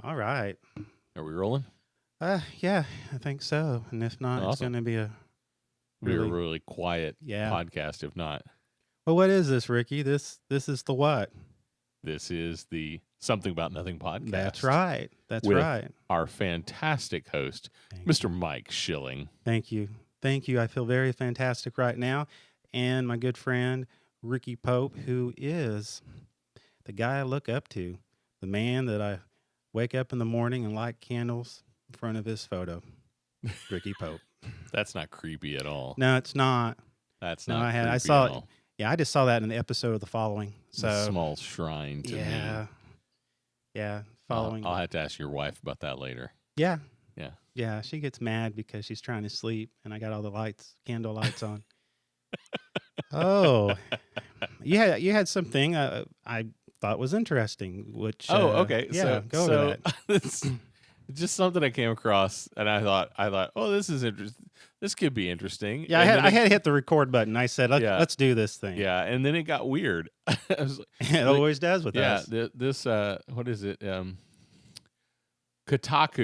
All right. Are we rolling? Yeah, I think so. And if not, it's Awesome. going to be a Be a really, really quiet yeah. podcast. If not, Well, what is this, Ricky? This is the what? this is the Something About Nothing That's podcast right. That's with right. our fantastic host, Thank Mr. you. Mike Schilling. Thank you. Thank you. I feel very fantastic right now. And my good friend, Ricky Pope, who is the guy I look up to, the man that I wake up in the morning and light candles in front of his photo, Ricky Pope. That's not creepy at all. No, it's not. That's No, not creepy I at saw it. all. Yeah, I just saw that in the episode of The Following. It's a So, small shrine to yeah. me. Yeah, I'll following. have to ask your wife about that later. Yeah. Yeah. Yeah, she gets mad because she's trying to sleep and I got all the lights, candle lights on. Oh, you had something I thought was interesting, which Okay. yeah, go over that. It's just something I came across, and I thought, oh, this is interesting. This could be interesting. Yeah, And I had to hit the record button. I said, Yeah. let's do this thing. Yeah, and then it got weird. I was like, It always does with yeah, us. this what is it?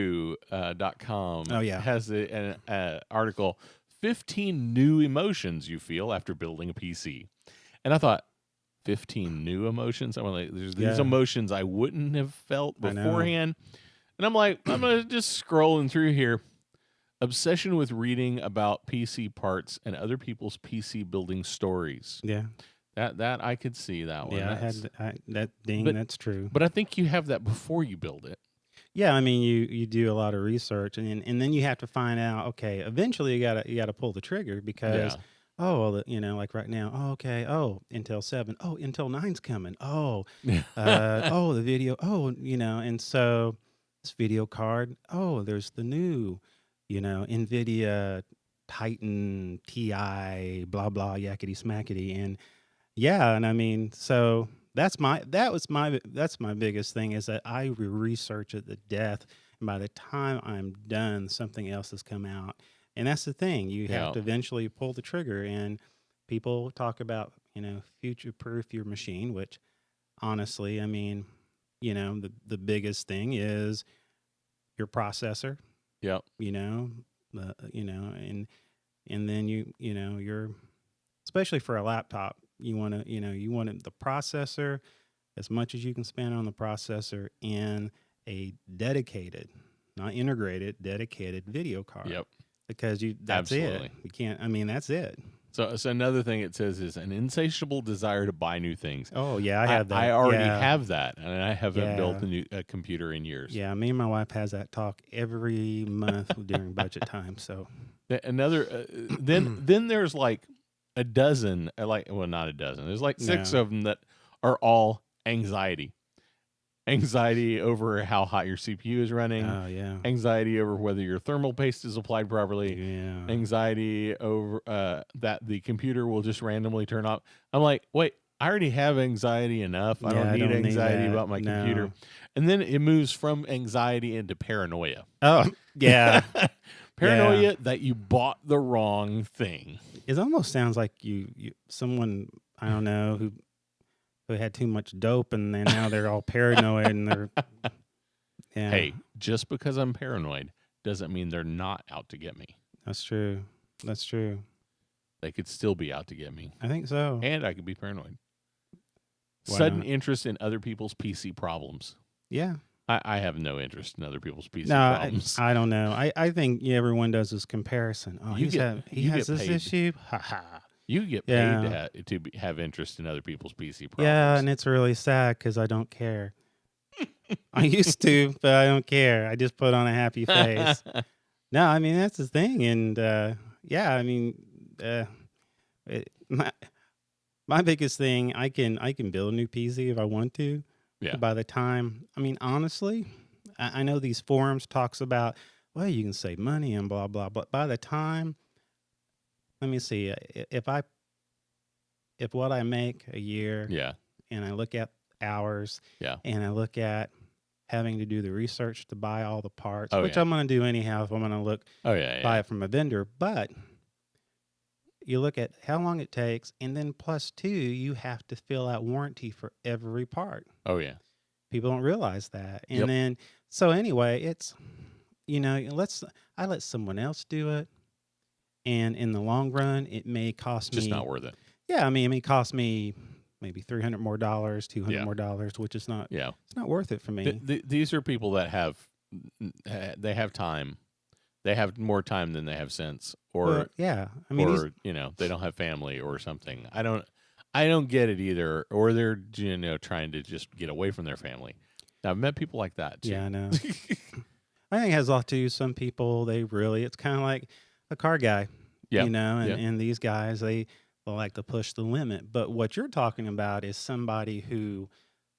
Kotaku.com Oh, yeah. has an article, 15 new emotions you feel after building a PC. And I thought, 15 new emotions? I'm like, there's these Yeah. emotions I wouldn't have felt I know. beforehand. And I'm like, I'm going to just scrolling through here. Obsession with reading about PC parts and other people's PC building stories. Yeah. That I could see that one. Yeah, that ding, But- that's true. But I think you have that before you build it. Yeah, I mean, you do a lot of research, and then you have to find out. Okay, eventually you gotta pull the trigger because like right now. Oh, okay. Oh, Intel 7. Oh, Intel 9's coming. Oh, the video. Oh, and so this video card. Oh, there's the new, NVIDIA Titan Ti. Blah blah yakety smackety, and yeah, and I mean, so that's my biggest thing is that I research it to death, and by the time I'm done, something else has come out, and that's the thing. You Yeah. have to eventually pull the trigger, and people talk about future proof your machine, which honestly, I mean, the biggest thing is your processor. Yep. And then you're especially for a laptop. You want the processor, as much as you can spend on the processor, and a dedicated, not integrated, dedicated video card. Yep. Because that's Absolutely. it. You can't. I mean, that's it. So another thing it says is an insatiable desire to buy new things. Oh yeah, I have that. I already Yeah. have that, and I haven't Yeah. built a computer in years. Yeah, me and my wife has that talk every month during budget time. So Another then there's like a dozen, not a dozen. There's like 6 No. of them that are all anxiety. Anxiety over how hot your CPU is running. oh yeah, Anxiety over whether your thermal paste is applied properly. yeah. Anxiety over that the computer will just randomly turn off. I'm like, wait, I already have anxiety enough. I Yeah, don't I need don't need anxiety that. about my No. computer. And then it moves from anxiety into paranoia. Oh yeah. Paranoia that you bought the wrong thing. It almost sounds like you someone I don't know who had too much dope and then now they're all paranoid and they're yeah. Hey, just because I'm paranoid doesn't mean they're not out to get me. That's true. That's true. They could still be out to get me. I think so. And I could be paranoid. Why Sudden not? interest in other people's PC problems. Yeah. I have no interest in other people's PC No, problems. I don't know. I think everyone does this comparison. Oh, You he you has get this paid. issue. Ha ha. You get paid Yeah. to have interest in other people's PC problems. Yeah, and it's really sad because I don't care. I used to, but I don't care. I just put on a happy face. No, I mean that's the thing, and yeah, I mean, my biggest thing, I can build a new PC if I want to. Yeah. By the time, I mean honestly, I know these forums talks about well you can save money and blah blah, but by the time, let me see, if what I make a year, Yeah. and I look at hours, Yeah. and I look at having to do the research to buy all the parts, Oh, which yeah. I'm going to do anyhow if I'm going to Oh yeah. buy Yeah. it from a vendor. But you look at how long it takes, and then plus two, you have to fill out warranty for every part. Oh yeah. People don't realize that. And Yep. then, so anyway, it's, I let someone else do it. And in the long run, it may cost Just me, not worth it. yeah, I mean, it may cost me maybe $300 more, $200 Yeah. more, which is not, Yeah. it's not worth it for me. These are people that they have time. They have more time than they have sense, or But yeah, I mean, or they don't have family or something. I don't get it either, or they're trying to just get away from their family. Now, I've met people like that too. yeah, I know. I think it has a lot to do. Some people, it's kind of like a car guy, Yeah. and these guys, they like to push the limit. But what you're talking about is somebody who,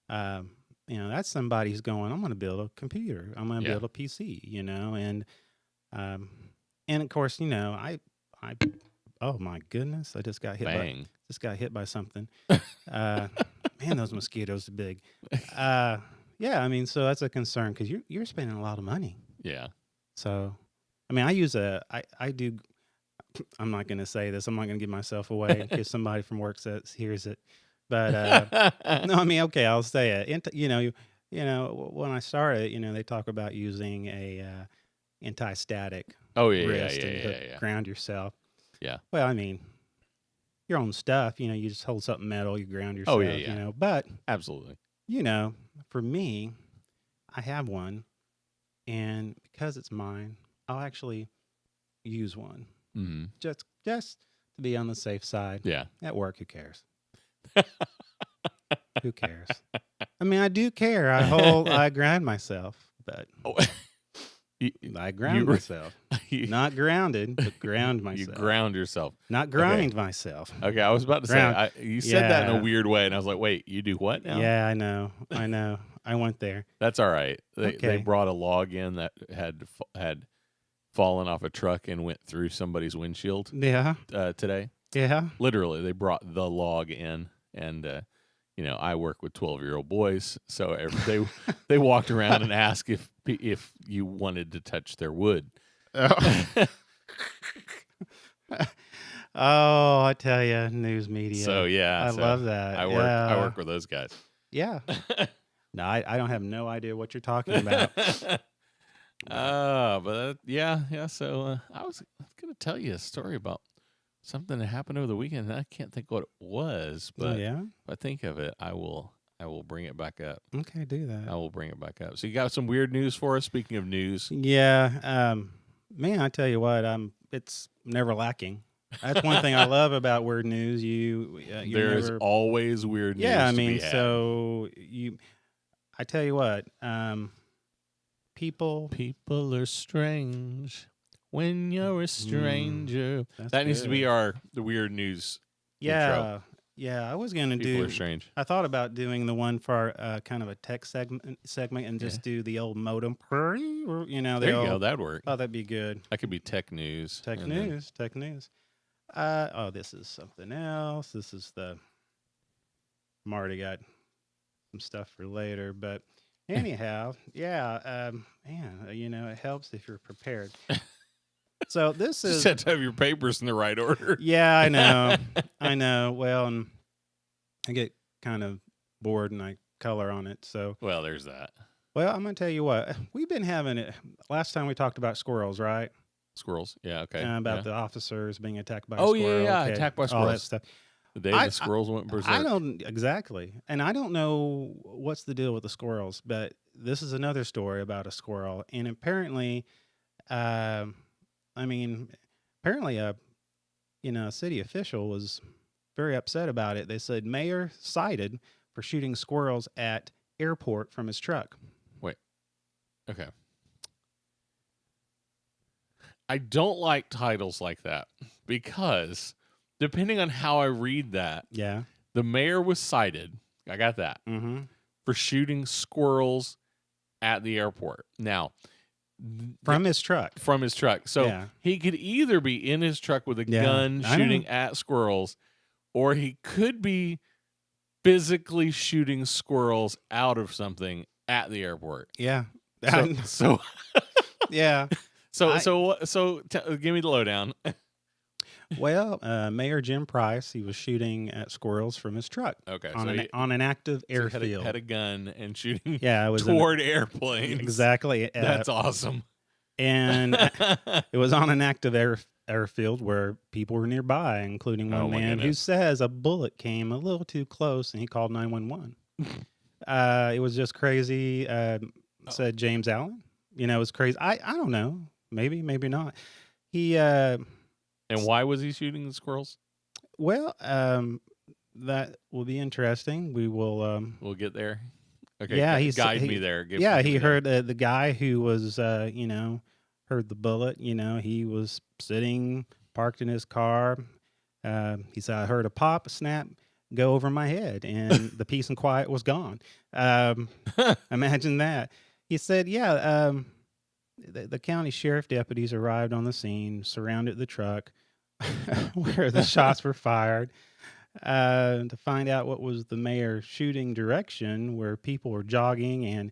that's somebody who's going, I'm going to build a computer. I'm going to build a PC, and of course, oh my goodness, I just got hit Bang. by something. Man, those mosquitoes are big. Yeah, I mean, so that's a concern because you're spending a lot of money. Yeah. So, I mean, I do. I'm not going to say this. I'm not going to give myself away in case somebody from work hears it. But no, I mean, okay, I'll say it. When I started, they talk about using a anti-static Oh yeah, wrist yeah, and yeah, to yeah. ground yourself. Yeah. Well, I mean, your own stuff. You just hold something metal, you ground yourself. Oh yeah. But Absolutely. for me, I have one, and because it's mine, I'll actually use one. Mm-hmm. Just to be on the safe side. Yeah. At work, who cares? Who cares? I mean, I do care. I ground myself, but I ground myself. Not grounded, but ground myself. You ground yourself. Not grind myself. Okay, I was about to say, you said that in a weird way, and I was like, wait, you do what now? Yeah, I know. I went there. That's all right. They Okay. brought a log in that had fallen off a truck and went through somebody's windshield Yeah. today. Yeah. Literally, they brought the log in, and I work with 12-year-old boys, so they walked around and asked if you wanted to touch their wood. Oh, I tell you, news media. So yeah, I love that. I work with those guys. Yeah. No, I don't have no idea what you're talking about. But yeah. So I was gonna tell you a story about something that happened over the weekend. And I can't think what it was, but yeah. if I think of it, I will bring it back up. Okay, do that. I will bring it back up. So you got some weird news for us? Speaking of news, Yeah. Man, I tell you what, it's never lacking. That's one thing I love about weird news. there's always weird news. Yeah, I to mean, be had. so I tell you what, people are strange when you're a stranger. That needs to be the weird news. Yeah, intro. yeah. I was gonna People are strange. I thought about doing the one for our, kind of a tech segment and just do the old modem. There you go. That'd work. Oh, that'd be good. That could be tech news. Tech news. This is something else. This is I'm already got some stuff for later, but anyhow, yeah, man, it helps if you're prepared. So this You is just have to have your papers in the right order. Yeah, I know. Well, and I get kind of bored and I color on it. So, Well, there's that. well, I'm gonna tell you what we've been having it. Last time we talked about squirrels, right? Squirrels. Yeah, okay. About yeah. the officers being attacked by a Oh, squirrel. yeah, okay, attacked by all that squirrels. stuff. The day I- the squirrels went berserk. I don't exactly, and I don't know what's the deal with the squirrels, but this is another story about a squirrel, and apparently, apparently a city official was very upset about it. They said mayor cited for shooting squirrels at airport from his truck. Okay. I don't like titles like that because depending on how I read that, Yeah. the mayor was cited. I got that. Mm-hmm. For shooting squirrels at the airport. Now, From his truck. from his truck. So Yeah. he could either be in his truck with a Yeah, gun I shooting know. at squirrels, or he could be physically shooting squirrels out of something at the airport. Yeah. So Yeah. give me the lowdown. Well, Mayor Jim Price, he was shooting at squirrels from his truck Okay, on so an active he airfield. had a gun and shooting Yeah, it was toward airplanes. exactly. That's awesome. And it was on an active airfield where people were nearby, including one man who says a bullet came a little too close, and he called 911. It was just crazy. Said James Allen. You know, it was crazy. I don't know. Maybe not. He And why was he shooting the squirrels? well, that will be interesting. We will. We'll get there. Okay. Yeah, guide me there. He heard the guy who was, heard the bullet. You know, he was sitting parked in his car. He said, "I heard a pop, a snap, go over my head, and the peace and quiet was gone." Imagine that. He said, "Yeah." The county sheriff deputies arrived on the scene, surrounded the truck where the shots were fired, to find out what was the mayor's shooting direction, where people were jogging and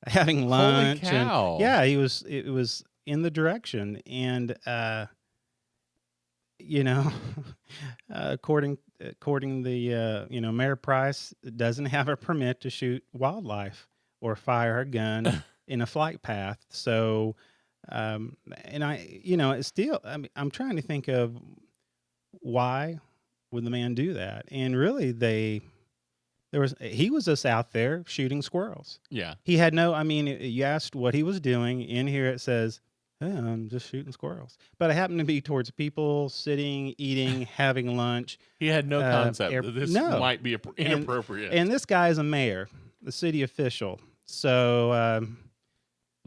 having lunch. Holy cow. And yeah, it was in the direction. And, according the, Mayor Price doesn't have a permit to shoot wildlife or fire a gun in a flight path. So, and it's still, I'm trying to think of why would the man do that? And really he was just out there shooting squirrels. Yeah. He had you asked what he was doing. In here it says, "Hey, I'm just shooting squirrels." But it happened to be towards people sitting, eating, having lunch. He had no concept that this might be inappropriate. And this guy is a mayor, the city official. So,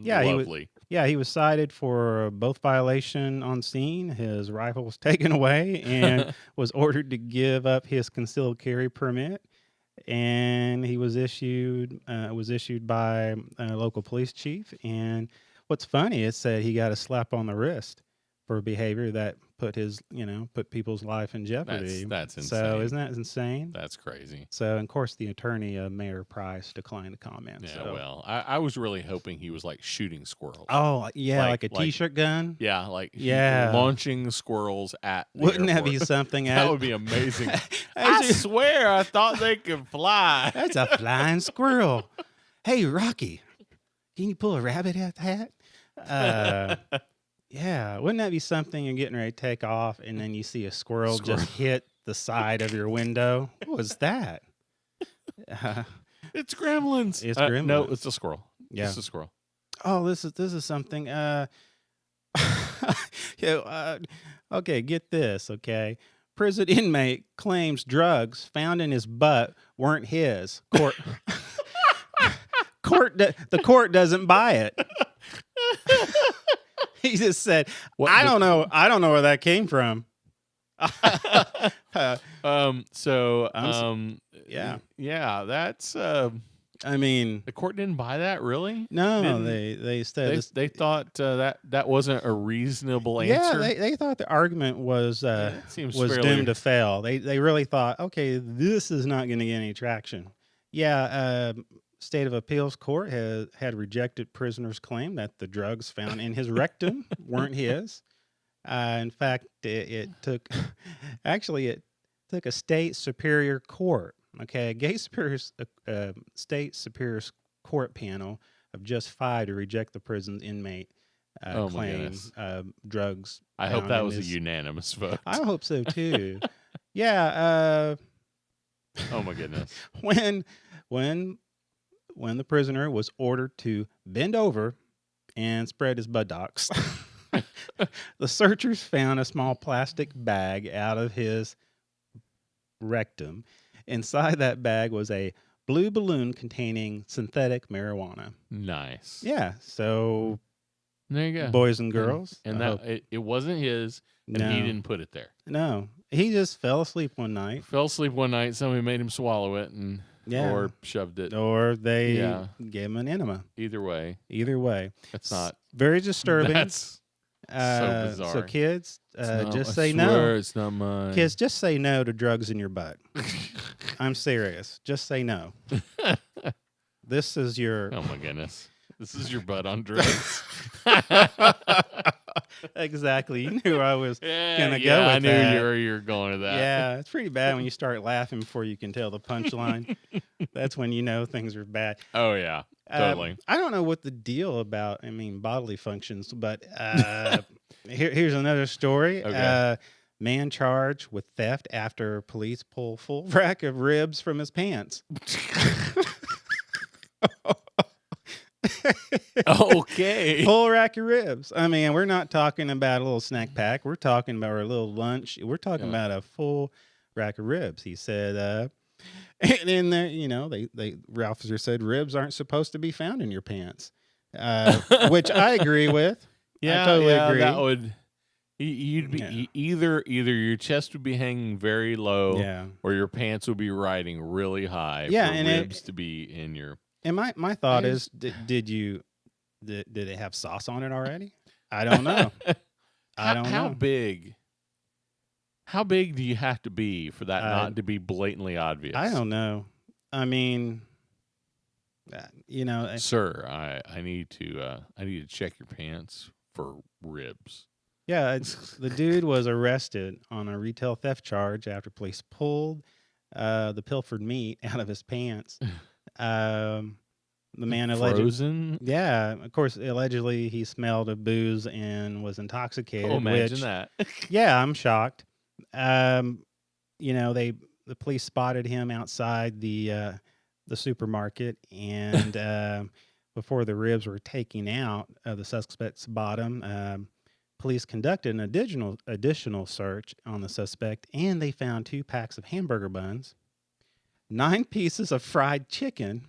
Lovely. He was cited for both violation on scene. His rifle was taken away and was ordered to give up his concealed carry permit. And he was issued by a local police chief. And what's funny is that he got a slap on the wrist for behavior that put people's life in jeopardy. That's insane. So isn't that insane? That's crazy. So, and of course, the attorney, Mayor Price, declined to comment. Yeah, so. well, I was really hoping he was like shooting squirrels. Oh, yeah, like a T-shirt gun? Yeah, launching squirrels at the Wouldn't airport. that be something? That would be amazing. I swear I thought they could fly. That's a flying squirrel. Hey, Rocky, can you pull a rabbit out the hat? Yeah, wouldn't that be something? You're getting ready to take off, and then you see a squirrel just hit the side of your window. What was that? It's gremlins. It's gremlins. No, it's a squirrel. Yeah, it's a squirrel. Oh, this is something. Okay, get this. Okay, prison inmate claims drugs found in his butt weren't his. The court doesn't buy it. He just said, I don't know where that came from. Yeah, that's the court didn't buy that, really? No, they said they thought that wasn't a reasonable answer. Yeah, they thought the argument was fairly doomed to fail. They really thought, okay, this is not going to get any traction. Yeah, State of Appeals Court had rejected prisoner's claim that the drugs found in his rectum weren't his. In fact, it took a state superior court, a state superior court panel of just 5 to reject the prison inmate claim drugs. I hope that was a unanimous vote. I hope so too. Yeah. Oh my goodness. When the prisoner was ordered to bend over and spread his buttocks, the searchers found a small plastic bag out of his rectum. Inside that bag was a blue balloon containing synthetic marijuana. Nice. Yeah. So there you go, boys and girls. And it wasn't his, and he didn't put it there. No, he just fell asleep one night. Somebody made him swallow it or shoved it. Or they gave him an enema. Either way. It's not very disturbing. That's so bizarre. So kids, just say no. It's not mine. Kids, just say no to drugs in your butt. I'm serious. Just say no. This is your... Oh, my goodness. This is your butt on drugs. Exactly. You knew I was Yeah, gonna go I with knew that. you're going to that. Yeah, it's pretty bad when you start laughing before you can tell the punchline. That's when you know things are bad. Oh yeah, totally. I don't know what the deal about. I mean, bodily functions, but here's another story. Okay. Man charged with theft after police pull full rack of ribs from his pants. Okay. Full rack of ribs. I mean, we're not talking about a little snack pack. We're talking about a little lunch. We're talking Yeah. about a full rack of ribs. He said, and in there, the officer said ribs aren't supposed to be found in your pants, which I agree with. Yeah, I totally yeah, agree. that would. You'd be Yeah. either your chest would be hanging very low, Yeah. or your pants would be riding really high. Yeah, for and ribs to be in your. And my thought I is, did it have sauce on it already? I don't know. I don't How know. big? How big do you have to be for that I not to be blatantly obvious? I don't know. I mean, Sir, I need to check your pants for ribs. yeah. The dude was arrested on a retail theft charge after police pulled the pilfered meat out of his pants. The man allegedly, Frozen. yeah, of course, allegedly he smelled of booze and was intoxicated. Oh, imagine which, that. yeah, I'm shocked. The police spotted him outside the supermarket, and before the ribs were taken out of the suspect's bottom, police conducted an additional search on the suspect, and they found 2 packs of hamburger buns, 9 pieces of fried chicken,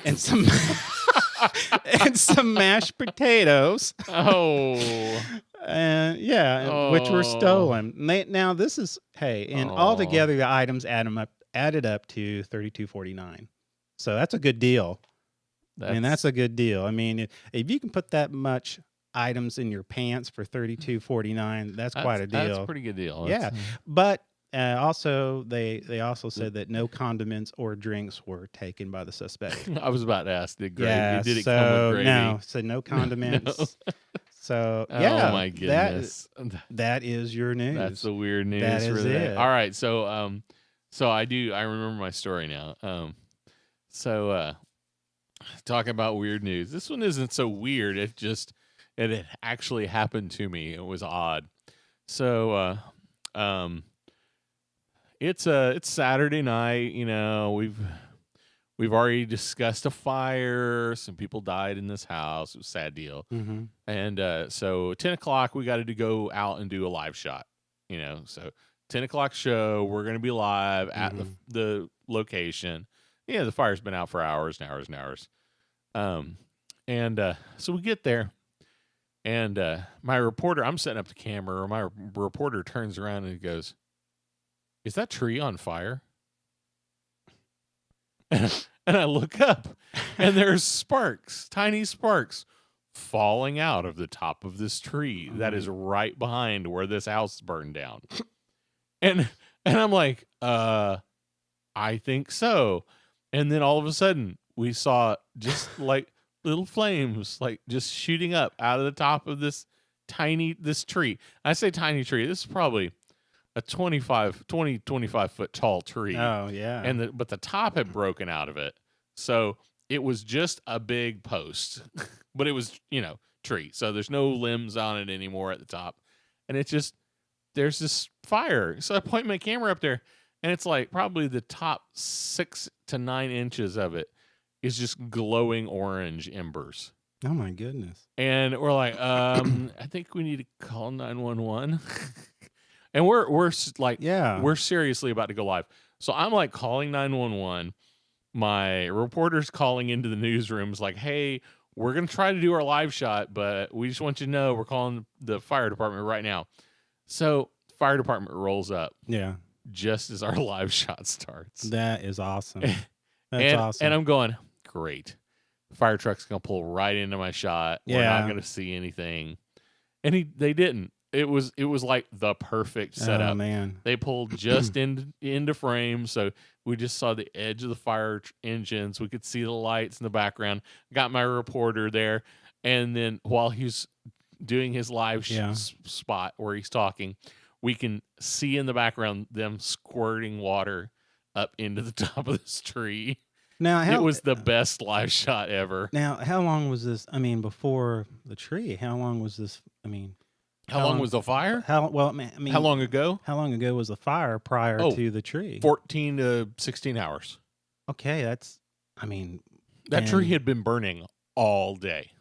and some and some mashed potatoes. Oh. Which were Oh. stolen. Now this is and Oh. altogether the items added up to $32.49. So that's a good deal. That's a good deal. I mean, if you can put that much items in your pants for $32.49, that's quite a deal. That's a pretty good deal. Yeah, but also they also said that no condiments or drinks were taken by the suspect. I was about to ask, did gravy? Yeah, Did it come with gravy? no, so no condiments. So Oh yeah, my goodness, that is your news. that's the weird news. That for is that. it. All right, so I remember my story now. Talking about weird news. This one isn't so weird. It had actually happened to me. It was odd. So it's Saturday night. You know, we've already discussed a fire. Some people died in this house. It was a sad deal. Mm-hmm. And so 10 o'clock, we got to go out and do a live shot. You know, so 10 o'clock show, we're going to be live at the location. Yeah, the fire's been out for hours and hours and hours. So we get there, and my reporter, I'm setting up the camera, my reporter turns around and he goes, "Is that tree on fire?" And I look up, and there's sparks, tiny sparks, falling out of the top of this tree that is right behind where this house burned down. And I'm like, I think so. And then all of a sudden, we saw just like little flames, like just shooting up out of the top of this tree. I say tiny tree. This is probably a 25 foot tall tree. Oh yeah. But the top had broken out of it. So it was just a big post, but it was, tree. So there's no limbs on it anymore at the top. And it's just, there's this fire. So I point my camera up there, and it's like probably the top 6 to 9 inches of it is just glowing orange embers. Oh my goodness. And we're like, I think we need to call 911. And we're like, we're seriously about to go live. So I'm like calling 911. My reporter's calling into the newsrooms like, hey, we're going to try to do our live shot, but we just want you to know we're calling the fire department right now. So fire department rolls up. Yeah. Just as our live shot starts. That is awesome. That's awesome. And I'm going, great. Fire truck's going to pull right into my shot. We're not going to see anything. And they didn't. It was like the perfect setup. Oh man. They pulled just into frame, so we just saw the edge of the fire engines. We could see the lights in the background. Got my reporter there, and then while he's doing his live Yeah. spot where he's talking, we can see in the background them squirting water up into the top of this tree. Now, It was the best live shot ever. how long was this? I mean, before the tree, how long was this? I mean, How long was the fire? How well? I mean, How long ago? How long ago was the fire prior to the tree? 14 to 16 hours. Okay, that's. I mean, that tree had been burning all day.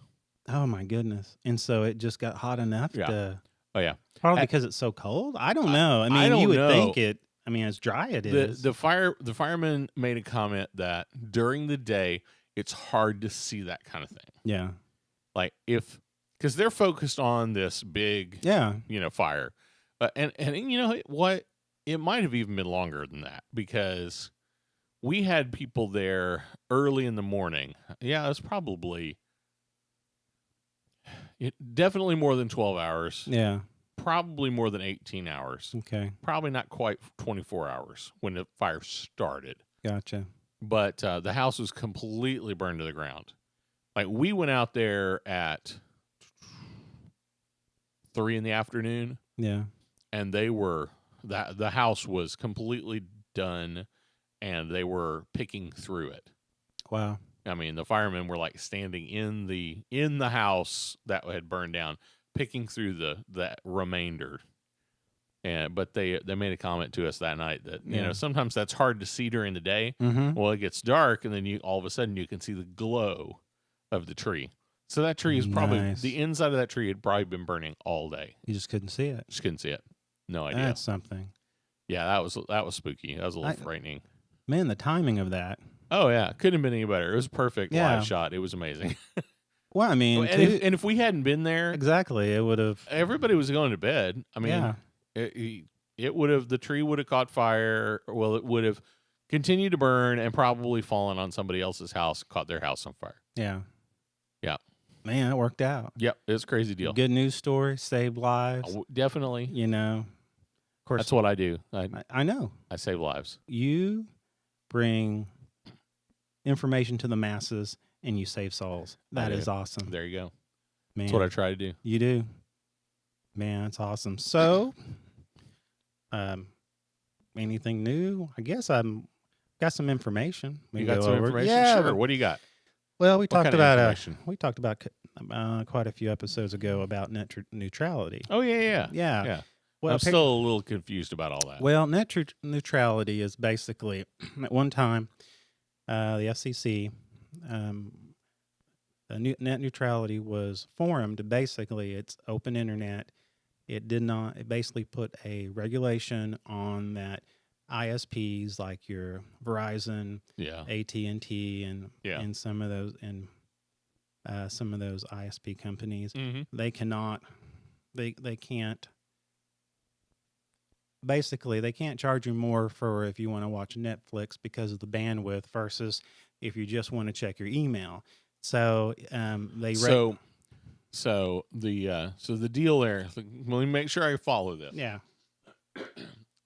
Oh my goodness! And so it just got hot enough to. Oh yeah. Probably because it's so cold. I don't know. I mean, you would think it. I mean, as dry it is. The fireman made a comment that during the day it's hard to see that kind of thing. Yeah. Like because they're focused on this big, fire, and you know what? It might have even been longer than that because we had people there early in the morning. Yeah, it was probably definitely more than 12 hours. Yeah. Probably more than 18 hours. Okay. Probably not quite 24 hours when the fire started. Gotcha. But the house was completely burned to the ground. Like, we went out there at 3 in the afternoon. Yeah. And the house was completely done, and they were picking through it. Wow. I mean, the firemen were like standing in the house that had burned down, picking through the remainder. But they made a comment to us that night that you know sometimes that's hard to see during the day. Mm-hmm. Well, it gets dark, and then all of a sudden you can see the glow of the tree. So that tree is probably the inside of that tree had probably been burning all day. You just couldn't see it. Just couldn't see it. No idea. That's something. Yeah, that was spooky. That was a little frightening. Man, the timing of that. Oh yeah, couldn't have been any better. It was a perfect live shot. It was amazing. Well, I mean, and if we hadn't been there, exactly, it would have. Everybody was going to bed. I mean, it would have. The tree would have caught fire. Well, it would have continued to burn and probably fallen on somebody else's house, caught their house on fire. Yeah. Yeah. Man, it worked out. Yep, it was a crazy deal. Good news story, saved lives. Definitely. You know, of course, that's what I do. I know. I save lives. You bring information to the masses, and you save souls. That is awesome. There you go. Man, that's what I try to do. You do. Man, that's awesome. So, anything new? I guess I'm got some information. You got some information? Yeah. Sure. What do you got? Well, we talked about quite a few episodes ago about net neutrality. Oh yeah. Well, I'm still a little confused about all that. Well, net neutrality is basically at one time the FCC, net neutrality was formed. Basically, it's open internet. It basically put a regulation on that ISPs like your Verizon, AT&T, and some of those ISP companies. Mm-hmm. They can't. Basically, they can't charge you more for if you want to watch Netflix because of the bandwidth versus if you just want to check your email. So So the deal there. Let me make sure I follow this. Yeah.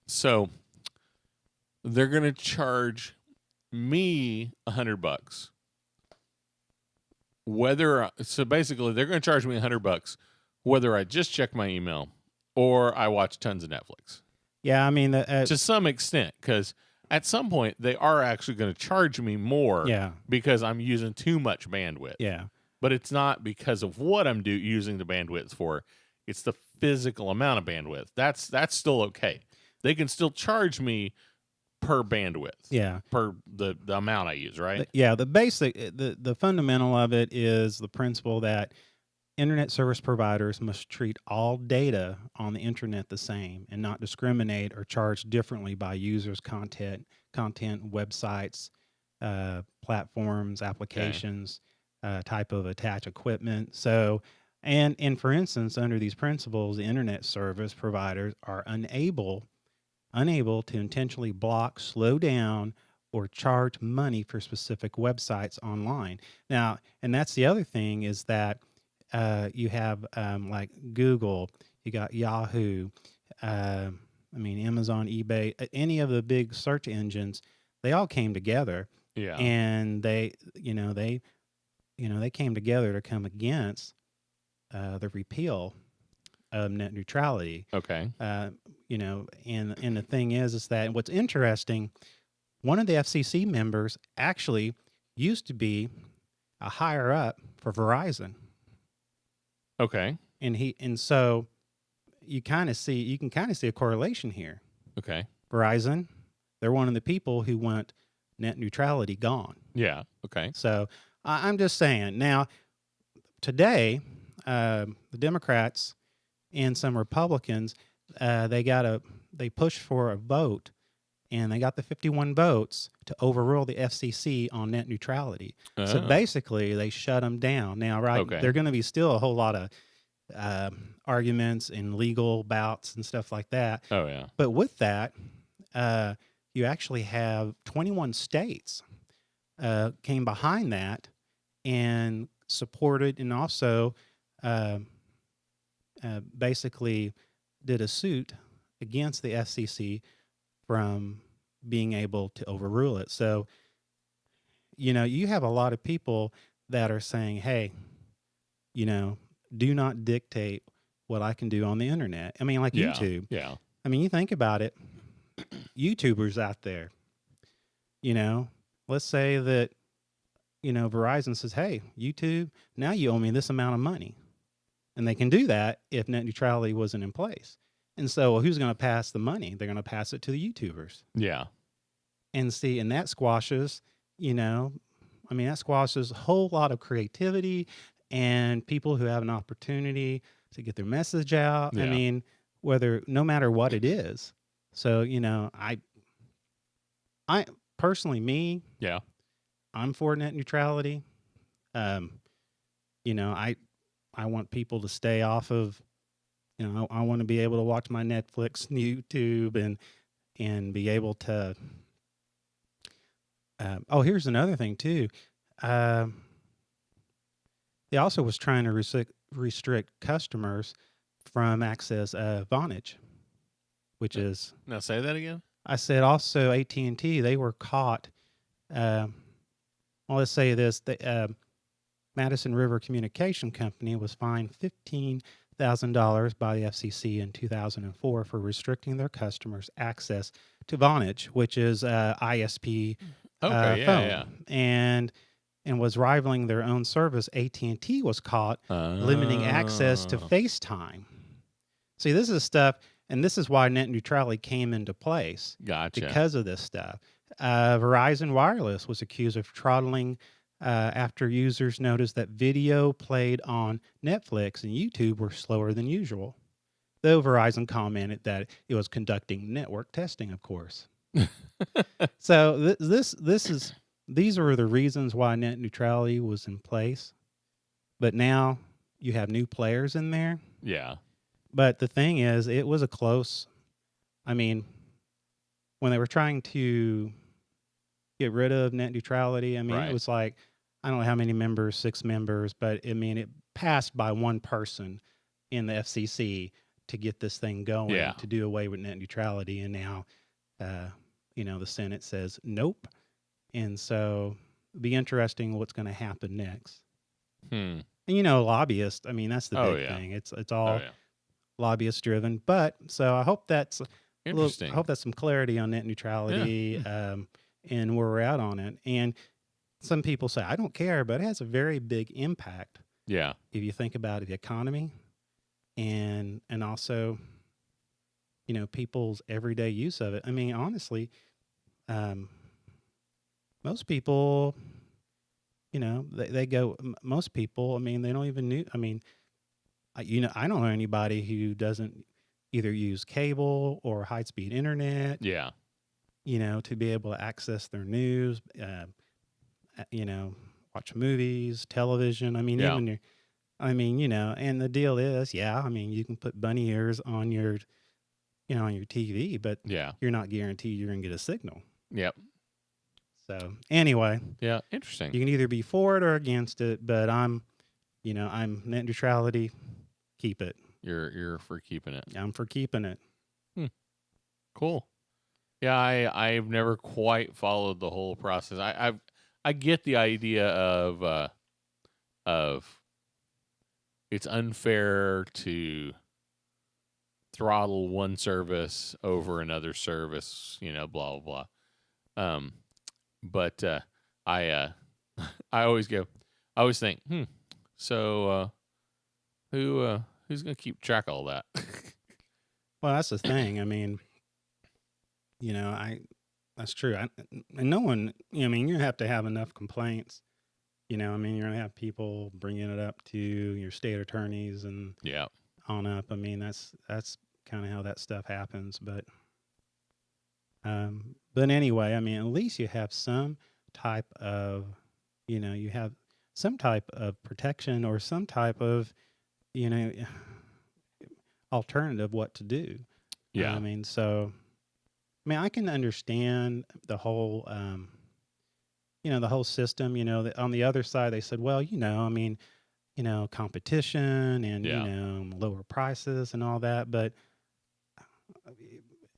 So they're going to charge me $100. So basically, they're going to charge me $100 whether I just check my email or I watch tons of Netflix. Yeah, I mean, to some extent, because at some point they are actually going to charge me more. Yeah. Because I'm using too much bandwidth. Yeah. But it's not because of what I'm using the bandwidth for. It's the physical amount of bandwidth. That's still okay. They can still charge me per bandwidth. Yeah. Per the amount I use, right? Yeah. The fundamental of it is the principle that internet service providers must treat all data on the internet the same and not discriminate or charge differently by users, content, websites, platforms, applications. Type of attached equipment. So, and for instance, under these principles, the internet service providers are unable to intentionally block, slow down, or charge money for specific websites online. Now, and that's the other thing is that you have like Google, you got Yahoo, Amazon, eBay, any of the big search engines, they all came together. Yeah. And they came together to come against the repeal of net neutrality. Okay. And the thing is that what's interesting, one of the FCC members actually used to be a higher up for Verizon, Okay. and so you can kind of see a correlation here. Okay. Verizon, they're one of the people who want net neutrality gone. Yeah. Okay. So I'm just saying. Now, today, the Democrats and some Republicans, they pushed for a vote, and they got the 51 votes to overrule the FCC on net neutrality. So basically, they shut them down. Now, right, Okay. there are going to be still a whole lot of arguments and legal bouts and stuff like that. Oh yeah. But with that, you actually have 21 states came behind that and supported, and also basically did a suit against the FCC from being able to overrule it. So, you have a lot of people that are saying, hey, do not dictate what I can do on the internet. I mean, like YouTube. Yeah. I mean, you think about it, YouTubers out there, let's say that, Verizon says, hey, YouTube, now you owe me this amount of money. And they can do that if net neutrality wasn't in place. And so who's going to pass the money? They're going to pass it to the YouTubers. Yeah. And that squashes, that squashes a whole lot of creativity and people who have an opportunity to get their message out. Yeah. I mean, no matter what it is. So, I personally, Yeah. I'm for net neutrality. I want people to stay off of, I want to be able to watch my Netflix, YouTube, and be able to. Here's another thing too. They also was trying to restrict customers from access Vonage, which is. Now say that again. I said also AT&T. They were caught. Let's say this: Madison River Communication Company was fined $15,000 by the FCC in 2004 for restricting their customers' access to Vonage, which is ISP phone, and was rivaling their own service. AT&T was caught limiting access to FaceTime. See, this is stuff, and this is why net neutrality came into place. Gotcha. Because of this stuff. Verizon Wireless was accused of throttling after users noticed that video played on Netflix and YouTube were slower than usual, though Verizon commented that it was conducting network testing, of course. So these are the reasons why net neutrality was in place, but now you have new players in there. Yeah. But the thing is, it was a close. I mean, when they were trying to get rid of net neutrality, I mean, Right. It was like, I don't know how many members, 6 members, but I mean, it passed by one person in the FCC to get this thing going, to do away with net neutrality. And now, the Senate says nope. And so it'll be interesting what's going to happen next. And, lobbyists, I mean, that's the big thing. It's all lobbyist driven. But so I hope that's interesting. I hope that's some clarity on net neutrality and where we're at on it. And some people say, I don't care, but it has a very big impact. Yeah. If you think about the economy and also, people's everyday use of it. I mean, honestly, most people, most people, I mean, they don't even I don't know anybody who doesn't either use cable or high-speed internet. Yeah. To be able to access their news, watch movies, television. I mean, and the deal is, you can put bunny ears on your, on your TV, but you're not guaranteed you're going to get a signal. Yep. So anyway, interesting. You can either be for it or against it, but I'm net neutrality. Keep it. You're for keeping it. I'm for keeping it. Cool. Yeah, I've never quite followed the whole process. I get the idea of it's unfair to throttle one service over another service, blah blah blah. But I I always think, so who's gonna keep track of all that? Well, that's the thing. I mean, that's true. And no one, I mean, you have to have enough complaints. I mean, you're going to have people bringing it up to your state attorneys and Yeah. on up. I mean, that's kind of how that stuff happens. But anyway, I mean, at least you have some type of, you have some type of protection or some type of, alternative what to do. Yeah. I mean, I can understand the whole, the whole system, that on the other side, they said, well, I mean, competition and, lower prices and all that. But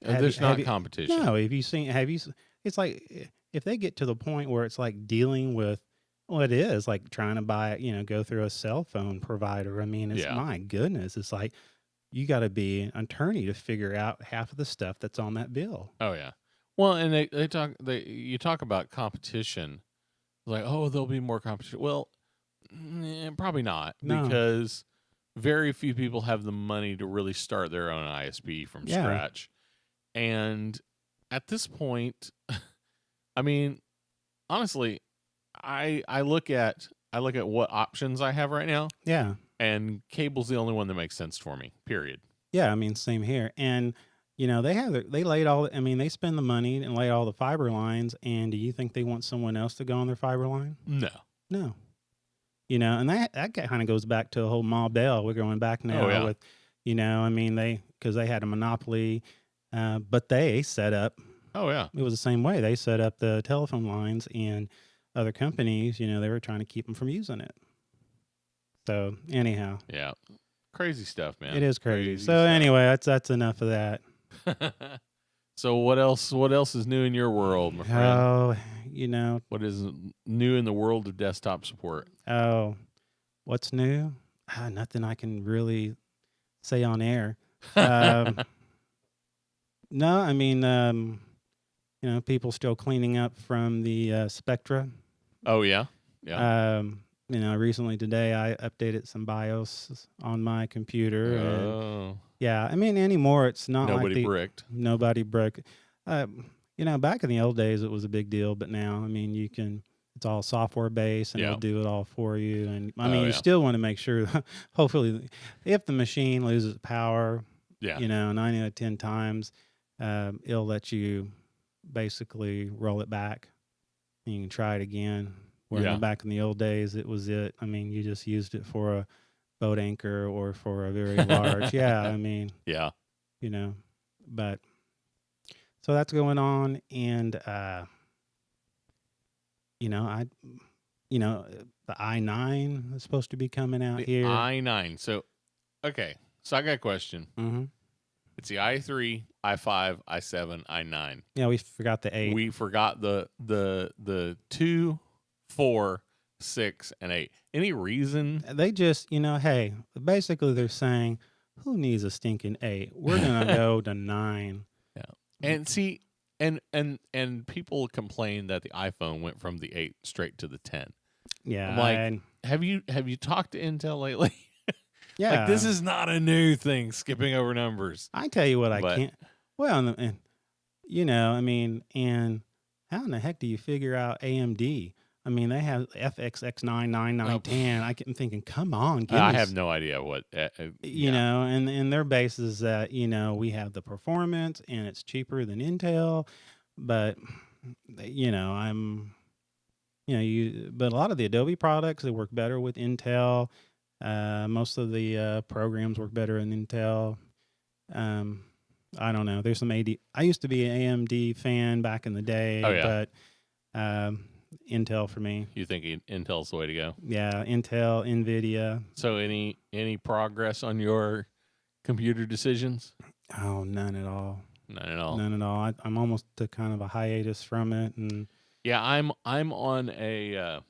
there's not competition. No, it's like if they get to the point where it's like dealing with, well, it is like trying to buy, go through a cell phone provider. I mean, it's my goodness. It's like, you got to be an attorney to figure out half of the stuff that's on that bill. Oh yeah. Well, and you talk about competition, like, oh, there'll be more competition. Well, probably not, because very few people have the money to really start their own ISP from scratch. And at this point, I mean, honestly, I look at what options I have right now. Yeah. And cable's the only one that makes sense for me, period. Yeah, I mean, same here. And they spend the money and lay all the fiber lines. And do you think they want someone else to go on their fiber line? No. And that kind of goes back to the whole Ma Bell. We're going back now with, because they had a monopoly, but they set up. Oh yeah. It was the same way. They set up the telephone lines, and other companies, they were trying to keep them from using it. So anyhow. Yeah. Crazy stuff, man. It is crazy. So anyway, that's enough of that. So what else is new in your world, my friend? Oh, what is new in the world of desktop support? Oh, what's new? Nothing I can really say on air. No, I mean, people still cleaning up from the Spectra. Oh yeah. Yeah. Recently today I updated some BIOS on my computer. Oh. Yeah, I mean, anymore it's not nobody like bricked. Nobody bricked. Back in the old days it was a big deal, but now, I mean, it's all software based and it'll do it all for you. And I mean, you still want to make sure, hopefully, if the machine loses power, 9 out of 10 times, it'll let you basically roll it back and you can try it again. Where back in the old days, it was it. I mean, you just used it for a boat anchor or for a very large. I mean. Yeah. But so that's going on, and the i9 is supposed to be coming out here. i9. So, okay. So I got a question. Mm-hmm. It's the i3, i5, i7, i9. Yeah, we forgot the 8. We forgot the 2, 4, 6, and 8. Any reason? They just, hey, basically they're saying, who needs a stinking 8? We're gonna go to 9. Yeah. And see, and people complain that the iPhone went from the 8 straight to the 10. Yeah. I'm like, have you talked to Intel lately? Yeah. Like, this is not a new thing, skipping over numbers. I tell you what, I can't. Well, and and how in the heck do you figure out AMD? I mean, they have FXX9, 9910. I'm thinking, come on. I have no idea what. And their base is that, we have the performance and it's cheaper than Intel. But, but a lot of the Adobe products, they work better with Intel. Most of the programs work better in Intel. I don't know. There's some AD. I used to be an AMD fan back in the day, but Intel for me. You think Intel's the way to go? Yeah, Intel, NVIDIA. So any progress on your computer decisions? Oh, none at all. None at all. None at all. I'm almost to kind of a hiatus from it, and yeah, I'm on a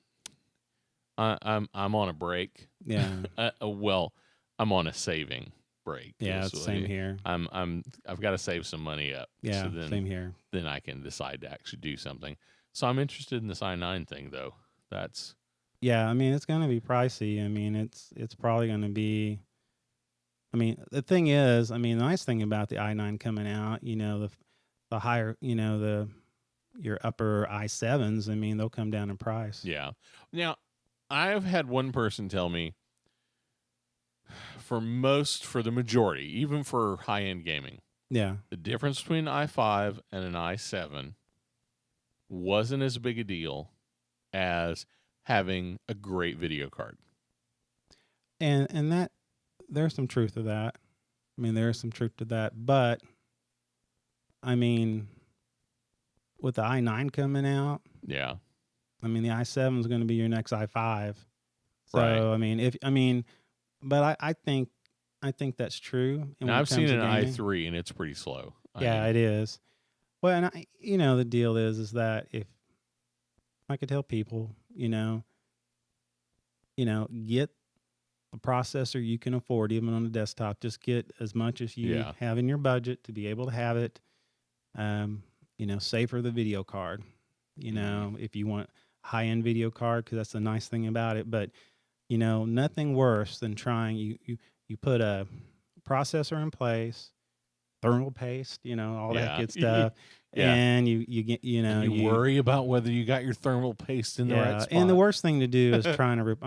I'm on a break Yeah. Well, I'm on a saving break. Yeah, it's the same here. I've got to save some money up. Yeah, So same here. then I can decide to actually do something. So I'm interested in this I-9 thing, though. That's Yeah, I mean, it's going to be pricey. I mean, it's probably going to be. I mean, the thing is, I mean, the nice thing about the i9 coming out, the higher, your upper i7s, I mean, they'll come down in price. yeah. Now, I've had one person tell me for the majority, even for high-end gaming, Yeah. the difference between an i5 and an i7 wasn't as big a deal as having a great video card. And that there's some truth to that. I mean, there is some truth to that, but I mean, with the i9 coming out, Yeah. I mean, the i7 is going to be your next i5. So, Right. I mean, but I think that's true. And Now, when it I've seen comes to an gaming, i3 and it's pretty slow. yeah, it is. Well, and the deal is that if I could tell people, get a processor you can afford, even on the desktop. Just get as much as you Yeah. have in your budget to be able to have it. Save for the video card. If you want high-end video card, because that's the nice thing about it. But nothing worse than trying. You put a processor in place, thermal paste, all that good stuff. Yeah. And you get, and you worry about whether you got your thermal paste in the right spot. And the worst thing to do is trying to,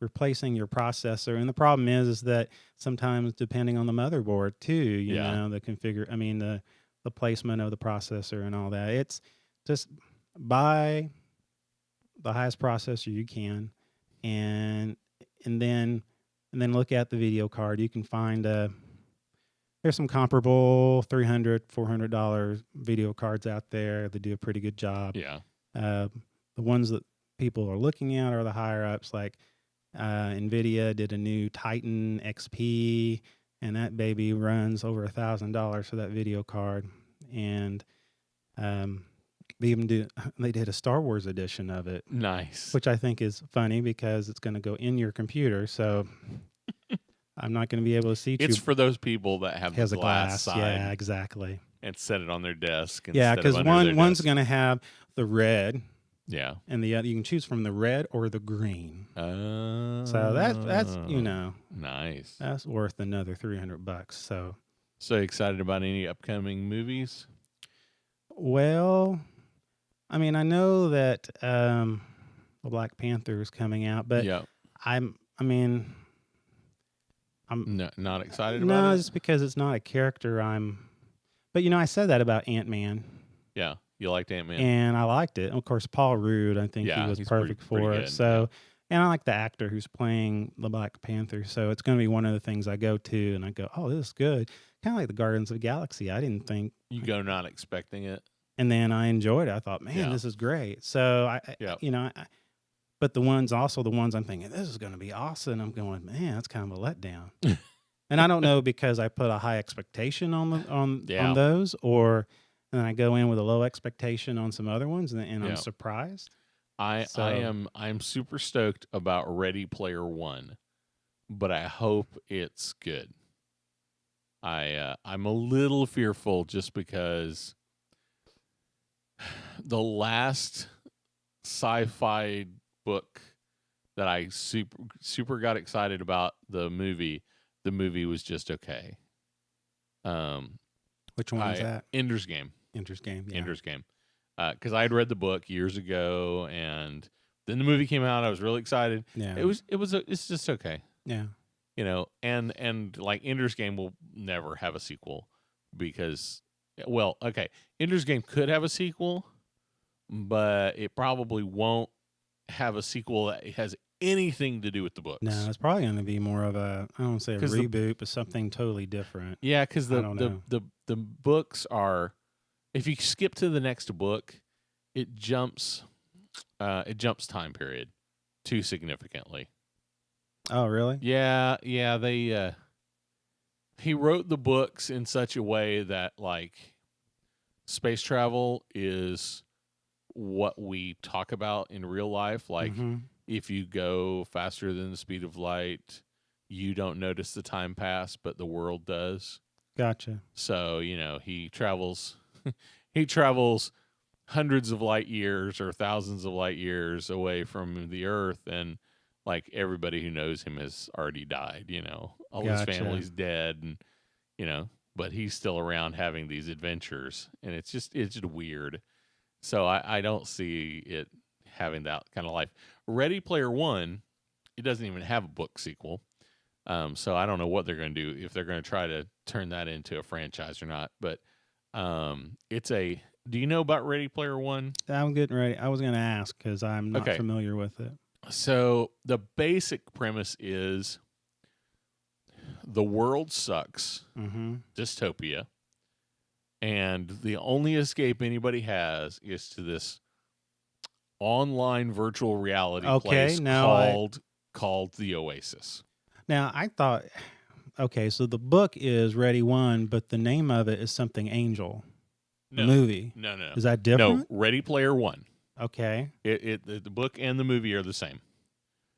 replacing your processor. And the problem is that sometimes, depending on the motherboard too, you know, the placement of the processor and all that. It's just buy the highest processor you can, and then look at the video card. You can find there's some comparable $300, $400 video cards out there that do a pretty good job. Yeah. The ones that people are looking at are the higher ups, like NVIDIA did a new Titan XP, and that baby runs over $1,000 for that video card. And they did a Star Wars edition of it. Nice. Which I think is funny because it's going to go in your computer, so I'm not going to be able to see It's for those people that have the glass side. Yeah, exactly. And set it on their desk. Yeah, because one's going to have the red. Yeah. And the other, you can choose from the red or the green. So that's nice. That's worth another $300. So excited about any upcoming movies? Well, I mean, I know that the Black Panther is coming out, but yeah. I'm not excited about it. No, just because it's not a character But I said that about Ant-Man. Yeah. You liked Ant-Man. And I liked it. Of course, Paul Rudd, I think he was perfect for it. So, and I like the actor who's playing the Black Panther. So it's going to be one of the things I go to and I go, oh, this is good. Kind of like the Guardians of the Galaxy. I didn't think. You go not expecting it. And then I enjoyed it. I thought, man, this is great. So, but the ones I'm thinking, this is going to be awesome. I'm going, man, that's kind of a letdown. And I don't know because I put a high expectation on those, or and I go in with a low expectation on some other ones, and I'm surprised. I'm super stoked about Ready Player One, but I hope it's good. I'm a little fearful just because the last sci-fi book that I super got excited about the movie was just okay. Which one was that? Ender's Game. Ender's Game. Yeah. Ender's Game. Because I had read the book years ago, and then the movie came out. I was really excited. Yeah. It's just okay. Yeah. And like Ender's Game will never have a sequel because, Ender's Game could have a sequel, but it probably won't have a sequel that has anything to do with the books. No, it's probably going to be more of I don't want to say a reboot, but something totally different. Yeah, because the books are, if you skip to the next book, it jumps time period too significantly. Oh, really? Yeah. They he wrote the books in such a way that like space travel is what we talk about in real life. Like if you go faster than the speed of light, you don't notice the time pass, but the world does. Gotcha. So, he travels he travels hundreds of light years or thousands of light years away from the earth, and like everybody who knows him has already died, all his Gotcha. family's dead, and but he's still around having these adventures, and it's just weird. So I don't see it having that kind of life. Ready Player One, it doesn't even have a book sequel. So I don't know what they're going to do, if they're going to try to turn that into a franchise or not. But do you know about Ready Player One? I'm getting ready. I was going to ask because I'm not familiar with it. So the basic premise is the world sucks, dystopia, and the only escape anybody has is to this online virtual reality place called the Oasis. Now, I thought, so the book is Ready One, but the name of it is something Angel. No, the movie. No. Is that different? No, Ready Player One. Okay. The book and the movie are the same.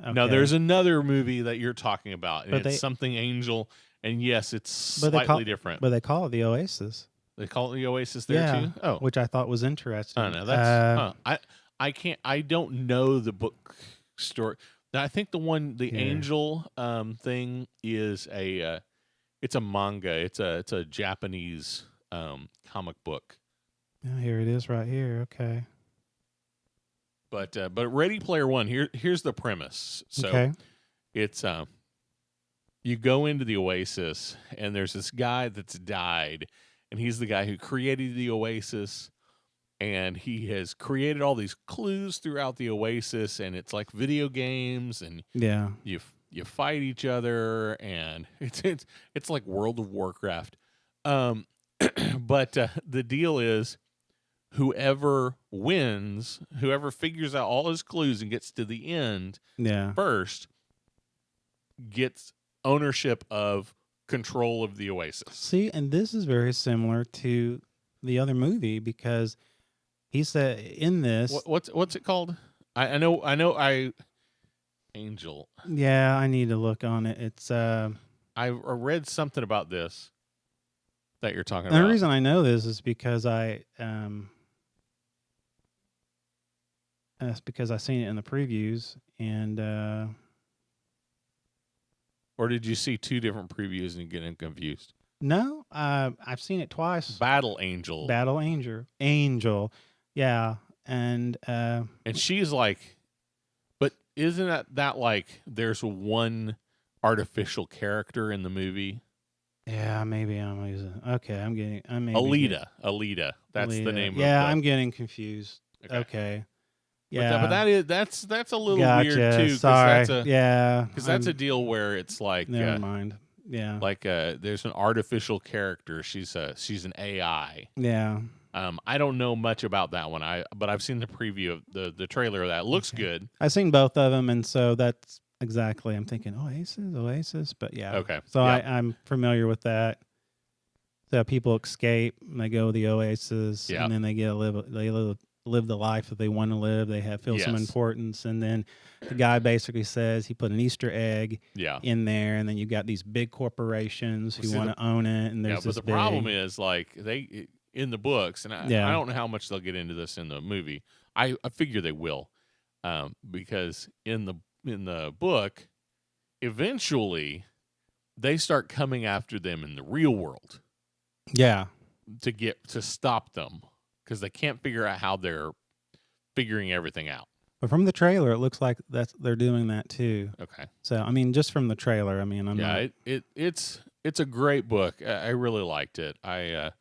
Okay. Now, there's another movie that you're talking about, and it's something Angel, and yes, it's slightly different. But they call it the Oasis. They call it the Oasis there too? Oh. Which I thought was interesting. I don't know. That's I don't know the book story. I think the Angel thing is it's a manga. It's a Japanese comic book. Oh, here it is right here. Okay. But Ready Player One, here's the premise. So it's you go into the Oasis, and there's this guy that's died, and he's the guy who created the Oasis, and he has created all these clues throughout the Oasis, and it's like video games, and you fight each other, and it's like World of Warcraft. But the deal is, whoever wins, whoever figures out all his clues and gets to the end first, gets ownership of control of the Oasis. See, and this is very similar to the other movie, because he said in this, what's it called? Angel. Yeah, I need to look on it. It's I read something about this that you're talking about. The reason I know this is because that's because I seen it in the previews, and or did you see two different previews and get confused? No, I've seen it twice. Battle Angel. Angel, yeah, and she's like, but isn't that like there's one artificial character in the movie? Yeah, maybe I'm using. Okay, I'm Alita. That's the name. Yeah, I'm getting confused. Okay. Yeah, but that's a little weird too. Sorry. Because that's a deal where it's like never mind. Yeah, like there's an artificial character. She's an AI. Yeah. I don't know much about that one. But I've seen the preview of the trailer of that. It looks good. I've seen both of them, and so that's exactly. I'm thinking Oasis, but yeah. Okay. So I'm familiar with that. So people escape, and they go to the Oasis, and then they live the life that they want to live. They feel some importance, and then the guy basically says he put an Easter egg in there, and then you got these big corporations who want to own it, and there's but the problem is like they in the books, and I don't know how much they'll get into this in the movie. I figure they will, because in the book, eventually they start coming after them in the real world. Yeah, to stop them. Because they can't figure out how they're figuring everything out. But from the trailer, it looks like they're doing that too. Okay. So I mean, just from the trailer, I mean, it's a great book. I really liked it. I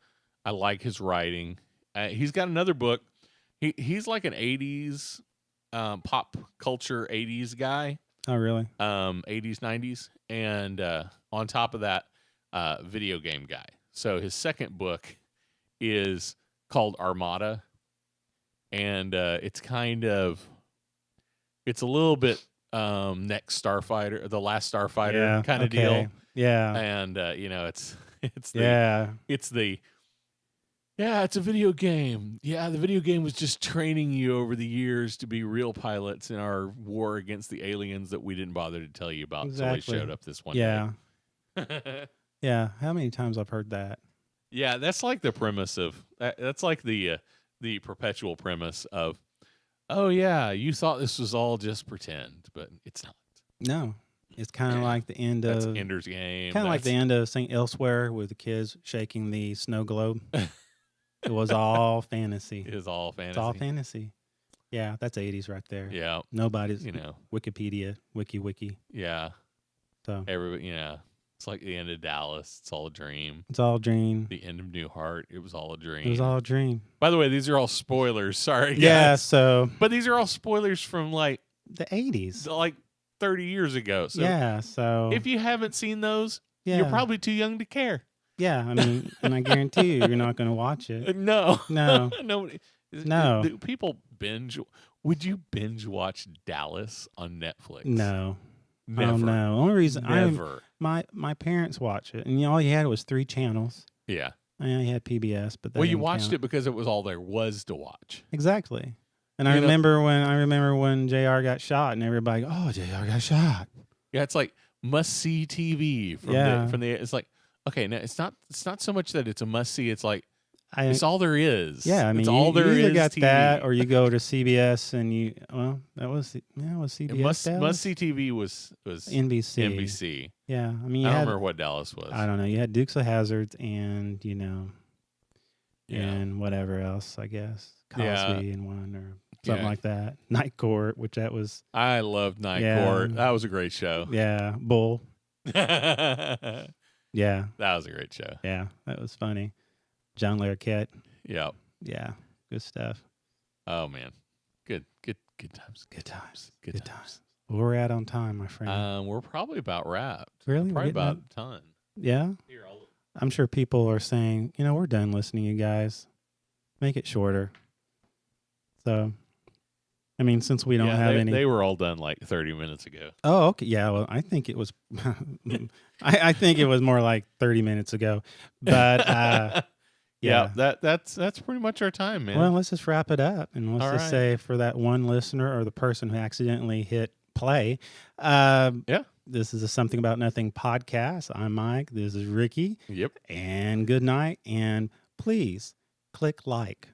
like his writing. He's got another book. He's like an '80s pop culture '80s guy. Oh, really? '80s, '90s, and on top of that, video game guy. So his second book is called Armada, and it's a little bit next Starfighter, the last Starfighter kind of deal. Yeah, and it's Yeah, it's a video game. Yeah, the video game was just training you over the years to be real pilots in our war against the aliens that we didn't bother to tell you about until they Exactly. showed up this one Yeah. day. Yeah. How many times I've heard that? Yeah, that's like the premise of that's like the perpetual premise of, oh yeah, you thought this was all just pretend, but it's not. No. It's kind of like the end That's of Ender's Game. kind of like the end of St. Elsewhere with the kids shaking the snow globe. It was all fantasy. It is all fantasy. It's all fantasy. Yeah, that's 80s right there. Yeah. Nobody's, You know. Wikipedia, wiki. Yeah. So Everybody, it's like the end of Dallas. It's all a dream. it's all a dream. The end of Newhart. It was all a dream. It was all a dream. By the way, these are all spoilers. Sorry, guys. Yeah, so But these are all spoilers from like the 80s. 30 years ago. So Yeah, so if you haven't seen those, yeah, you're probably too young to care. yeah. I mean, and I guarantee you're not going to watch it. No. No. Nobody. No. Do people binge? Would you binge watch Dallas on Netflix? No. Never. Oh no. Only reason Never. my parents watch it, and all you had was 3 channels. Yeah. Yeah, you had PBS, but Well, you watched it because it was all there was to watch. Exactly. And I remember when JR got shot, and everybody, oh, JR got shot. Yeah, it's like must see TV from the. It's like, okay, now it's not so much that it's a must see. It's like it's all there is. Yeah, I mean, it's all there you either is got TV. that, or you go to CBS, and it was CBS. Must see TV was NBC. NBC. Yeah, I mean, I don't remember what Dallas was. I don't know. You had Dukes of Hazzards, and Yeah. and whatever else, I guess, Yeah. Cosby and one or something like that. Night Court, which that was. I loved Night Yeah. Court. That was a great show. Yeah, Bull. That Yeah, was a great show. yeah, that was funny. John Larroquette. Yep. Yeah, good stuff. Oh man, good times. Good times. Good times. Where we're at on time, my friend. We're probably about wrapped. Really? We're Probably getting about up? a ton. Yeah, Here, I'm sure people are saying, we're done listening, you guys. Make it shorter. So, I mean, since we don't have any. They were all done like 30 minutes ago. Oh, okay. Yeah. Well, I think it was. I think it was more like 30 minutes ago, but yeah, that's pretty much our time, man. Well, let's just wrap it up, and let's All just right. say for that one listener or the person who accidentally hit play. This is a Something About Nothing podcast. I'm Mike. This is Ricky. Yep. And good night. And please click like.